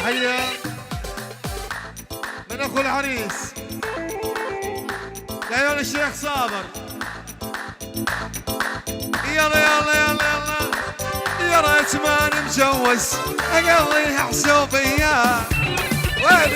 تحية من أخو العريس لعيون الشيخ صابر. يلا يلا يلا يلا يا ريت ما نمجوز أقضيها حسوبية. وين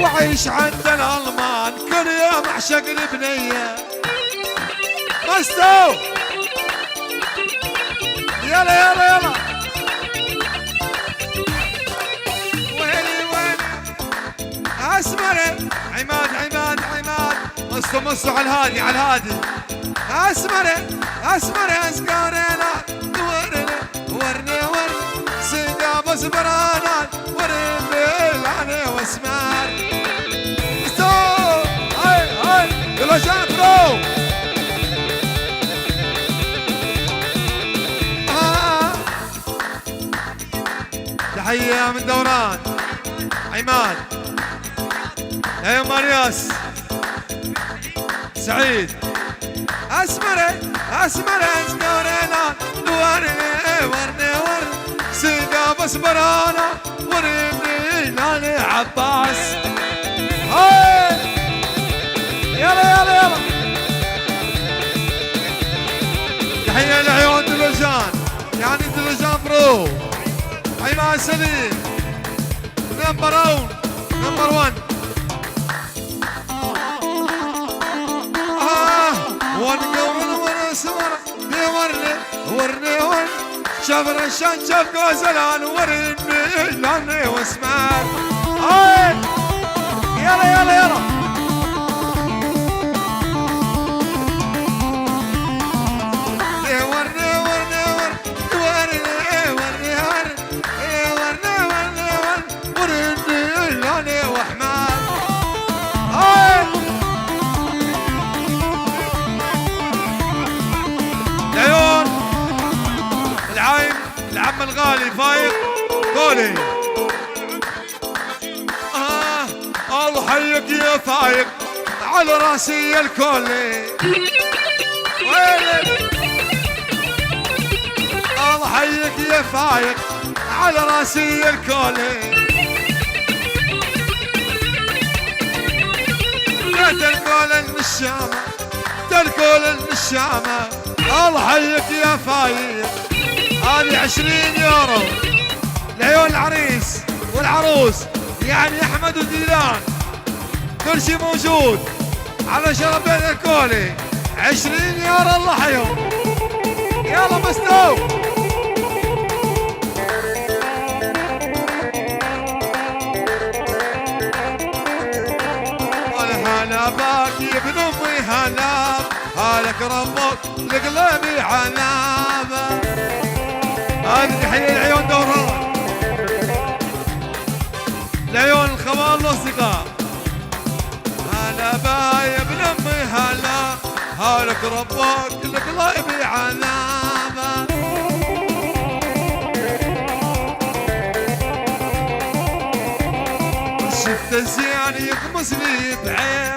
وعيش عند الألمان كل يوم أعشق البنية. مستو يلا يلا يلا وين اسمري عماد عماد عماد مستو على الهادي على الهادي. اسمري اسكارينا ورني سيدا بزبرانا ورني لعني واسمار. مستو هاي يلا جابرو. تحية من دوران عماد يا مارياس سعيد. اسمري اسكورينا ورني سيدا بسبرانا ورني لاني عباس. هاي يلا تحية لعيون دلوجان يعني دلوجان برو. عماد سليم نمبر 1. ورني شاف رشان شاف غزلان ورني لاني واسمع. هاي يلا العم الغالي فايق قولي. الله حيك يا فايق على راسي الكولي. الله حيك يا فايق على راسي الكولي. تلكول النشامة الله حيك يا فايق. هذه 20 يورو لعيون العريس والعروس يعني احمد وديلان كل شيء موجود على شرف بيت الكولي. 20 يورو الله حيهم. يلا مستو هلا باك يا ابن امي هلا هلك ربك لقلبي عنابه. هذه تحية لعيون دوران لعيون الخوال والاصدقاء. هلا با يا ابن امي هلا هلك ربك لقلبي عنابه. شفت الزين يغمسني بعين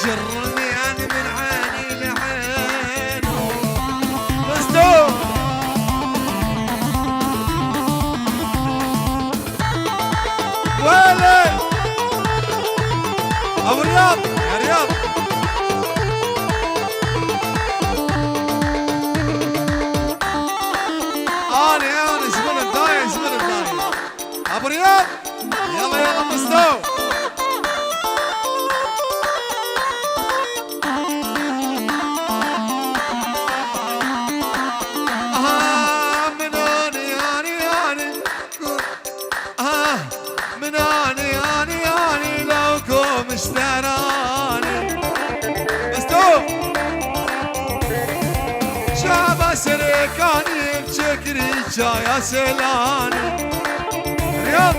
جرني انا من عيني لعين. مستو ويلي ابو رياض يا رياض. انا زمن الضايع ابو رياض. يلا مستو سركاني بشكري يا سلاني. رياض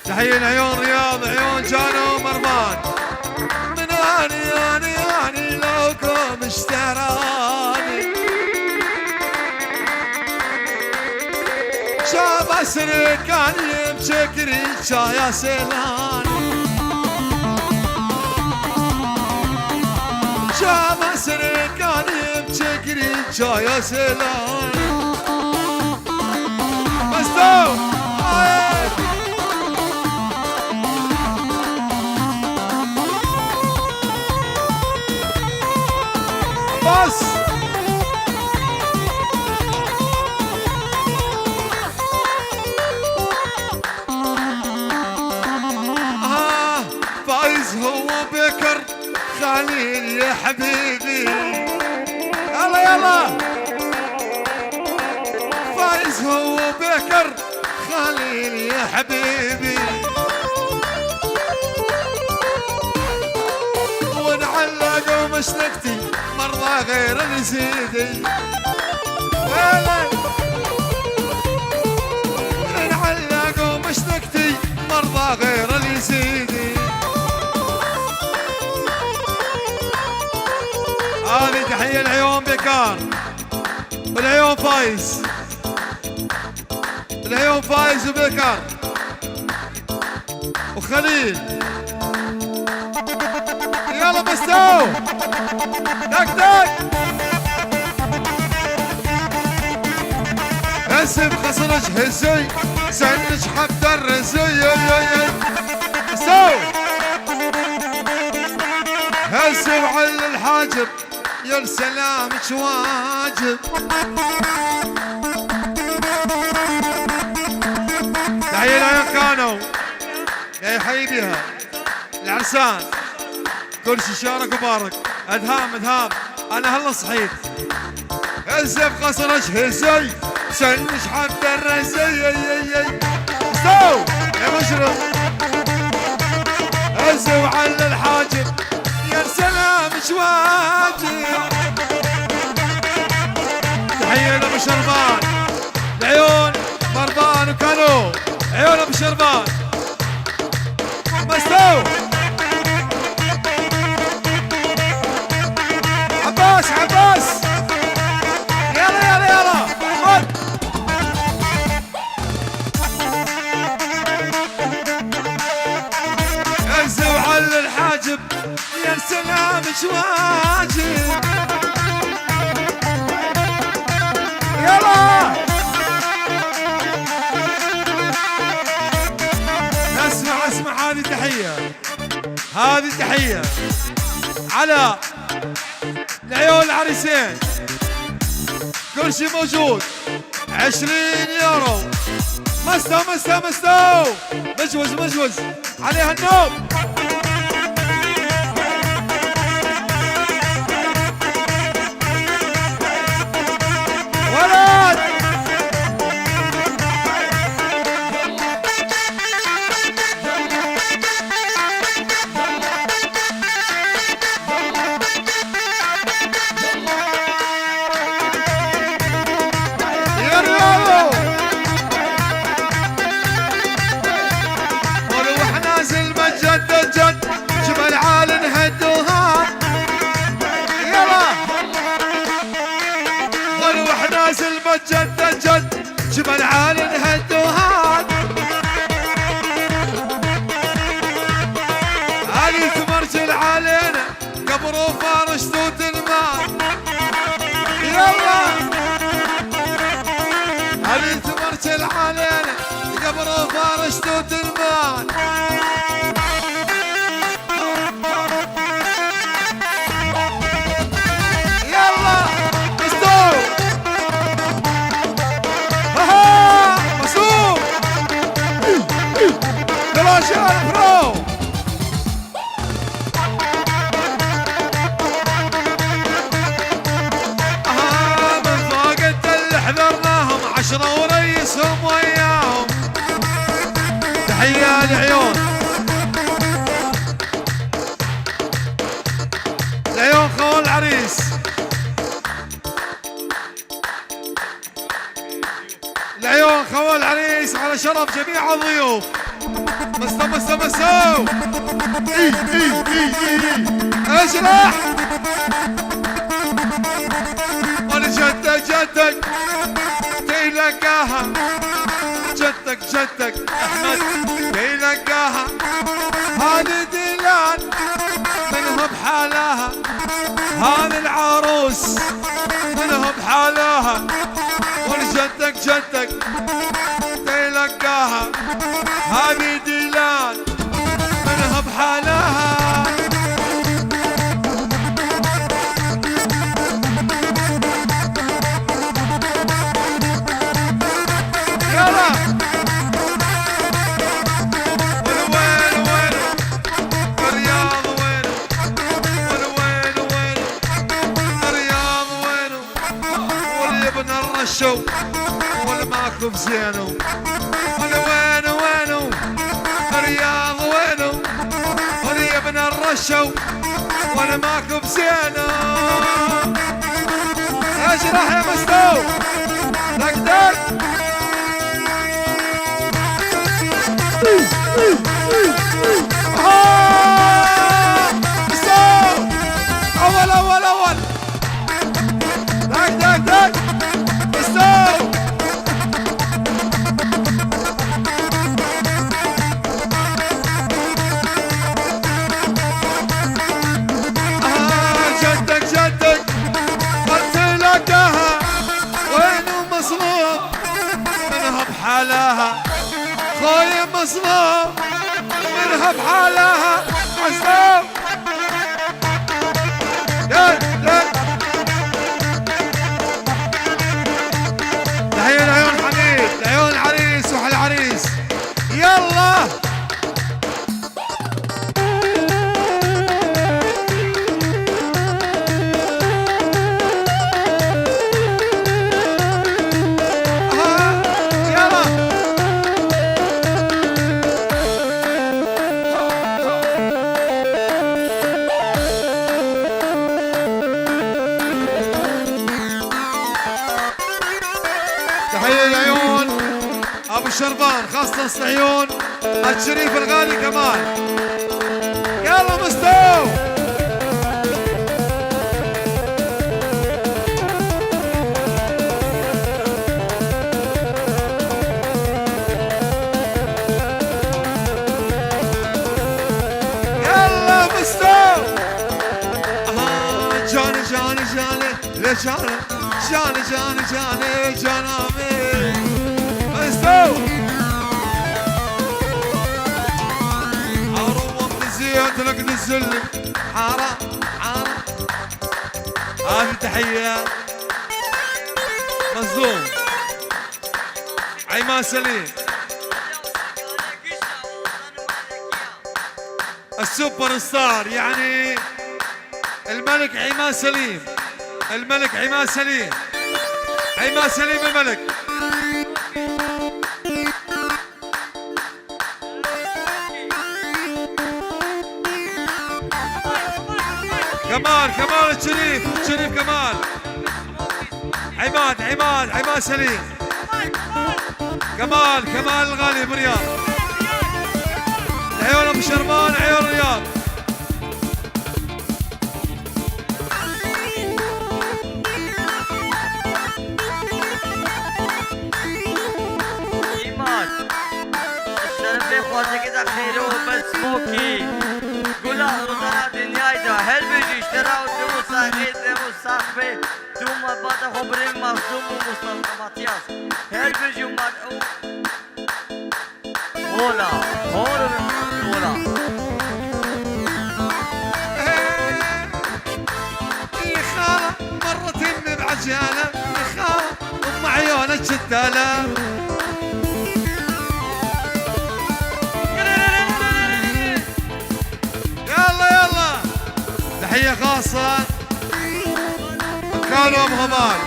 تحية لعيون رياض عيون جانو مرمان. من اني لوكم اشتراني. شاب سركاني بشكري يا سلاني. شاب سركاني بشكري جاية سلام مستو بس فايز هو بكر خليل يا حبيبي يلا يلا فايز هو بكر خليل يا حبيبي ونعلق ومشلكتي مرة غير نسيدي نعلق ومشلكتي مرة غير نسيدي هذه تحية العيون بكار والعيون فايز العيون فايز وبكر وخليل يلا مستو دق دق هسي بخصرج هسي سنج حب الرزي مستو هسي وعل الحاجب يا السلام واجب تحية العيون كانوا يا يحيي بيها العرسان كل شي شارك وبارك ادهام ادهام انا هلا صحيت هزي بقصرش هزي سنش حب الرزي استو يا مشرف هزي وعل الحاجب يا سلام واجب تحية لابو شربان العيون مرضان وكانوا عيون ابو شربان مستو عباس عباس يلا يلا يلا خد هزي وعل الحاجب يا سلام واجب يلا اسمع هذه تحية هذه تحية على العيون العريسين كل شي موجود 20 يورو مستو مستو مستو مجوز مجوز عليها النوم ولد جد جد جبل عالي نهد وهاد علي تمرجل علينا قبر وفارش توت الماء يلا علي تمرجل علينا قبر وفارش توت الماء من فوق التل حذرناهم 10 وريسهم وياهم تحية العيون العيون خوال العريس العيون خوال العريس على شرف جميع الضيوف مستو مستو مستو اشرح وانا جدك جدك تلقاها جدك جدك احمد تلقاها هذه دلال من منها بحالها هذه العروس، منها بحالها ولجدك جدك تلقاها هذه ديلان منها بحالها. الشو ولا ماكو بزينو ولا وينو وينو الرياض وينو ولا يا ابن الرشو ولا ماكو بزينو. اشرح يا مستو تقدر مستو اول اول اول دق دق دق جدك جدك قلت لقاها وينو مصلوب منها بحالها خوي مصلوب منها بحالها مصلوب. تحية لعيون حميد لعيون العريس وحل العريس يلا. تحية لعيون ابو الشربان خاصة صهيون الشريف الغالي كمان يلا مستو. يلا مستو جاني جاني جاني ليش جاني جاني جاني جاني جانامي مستو عروة من زياد لقد السلم حارة حارة. هذه تحية مظلوم عيمان سليم السوبر ستار يعني الملك عيمان سليم الملك عيمان سليم عيمان سليم الملك. كمال كمال الشريف الشريف كمال عماد سليم كمال الغالي برياض عيون ابو شرمان عيون رياض. كده خيره بس موكي قولا وطلع دنياي ده هل بيجي اشترى ودمو صاحبي دمو صاحبي دوما بعد خبرين مخزوم ومصطلح ماتياس هل بيجي ومعد هولا يا خالة مرتين بعجالة يا خالة ام عيونك شدالة. تحية خاصة كانوا ابو غمال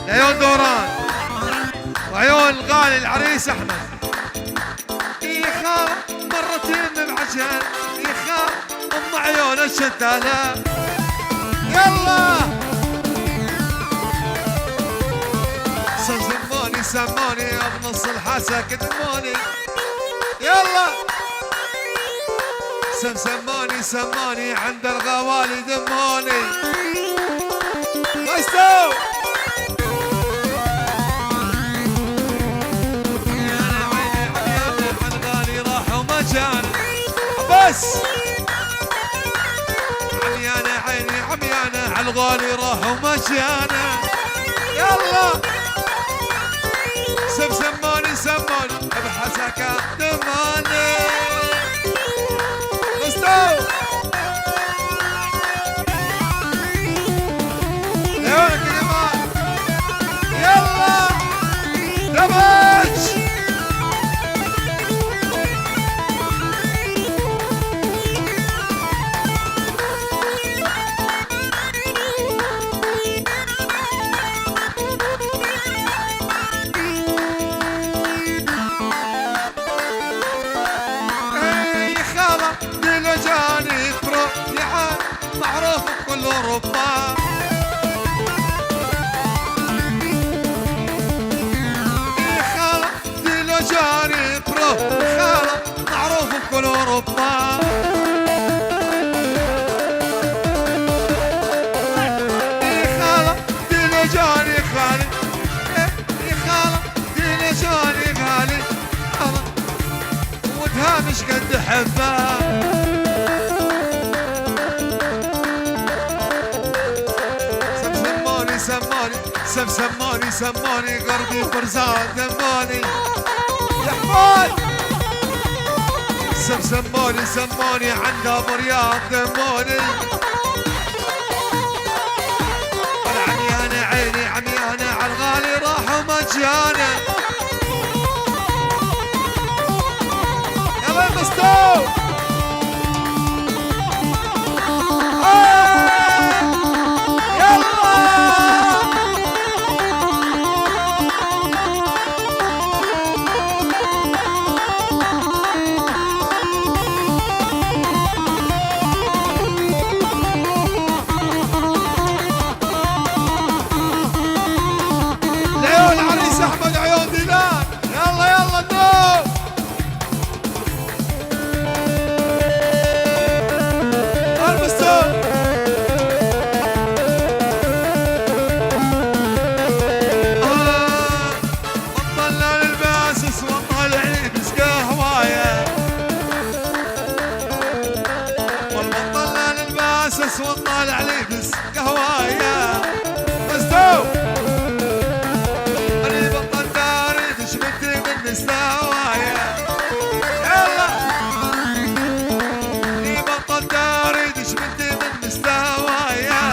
لعيون دوران وعيون الغالي العريس احمد. يا خال مرتين بعجل يا خال ام عيون الشتالة يلا. سموني بنص الحاسة كدموني يلا. سموني عند الغوالي دموني مستو. يا عيني الغالي راحوا مجال بس عالغالي راحوا مجانا. يلا سماني بحسكة دماني مستو ليونك يا جماعة. يلا دمج معروف بكل اوروبا. خالة ديلوجاني برو خالة معروف بكل اوروبا. خالة ديلوجاني خالي خالة ديلوجاني خالي ودها مش قد حبها. سماني غربي فرزان دماني يا حماد. سماني عندها برياض دماني. العميانة عيني عميانة عالغالي راحوا مجانا. يلا مستو وطالع لبس قهوايا مستو. اللي بطل داري تشمتي من مستوايا. يلا اللي بطل داري تشمتي من مستوايا.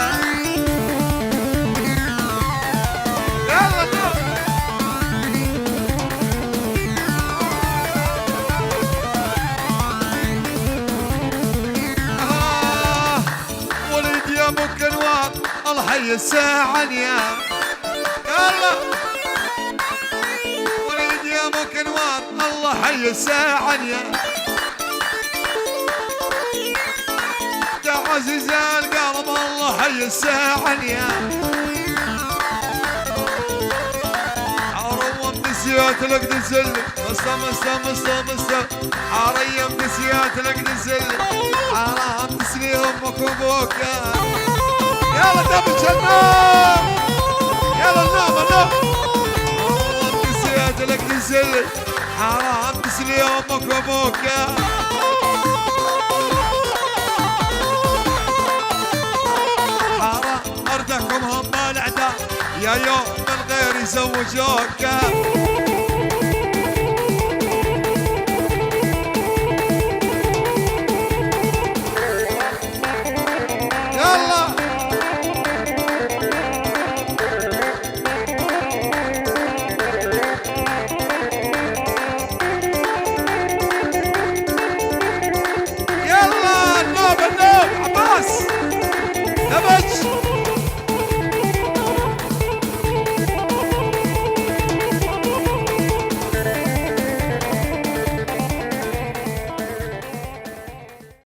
يلا ممكن واق الله حي الساعة يا. يلا وليد يا ممكن واق الله حي الساعة يا. يا عزيز القلب الله حي الساعة يا. عروم نسيات لك تنزل مسا عريم نسيات لك تنزل حرام تسلي امك وابوك. يلا دبج النوم يلا النوم والله نسيت لك تنزل حرام تسلي امك وابوك. حرام ارضكم هم الاعداء يا يوم من غير يزوجوك. عباس دبج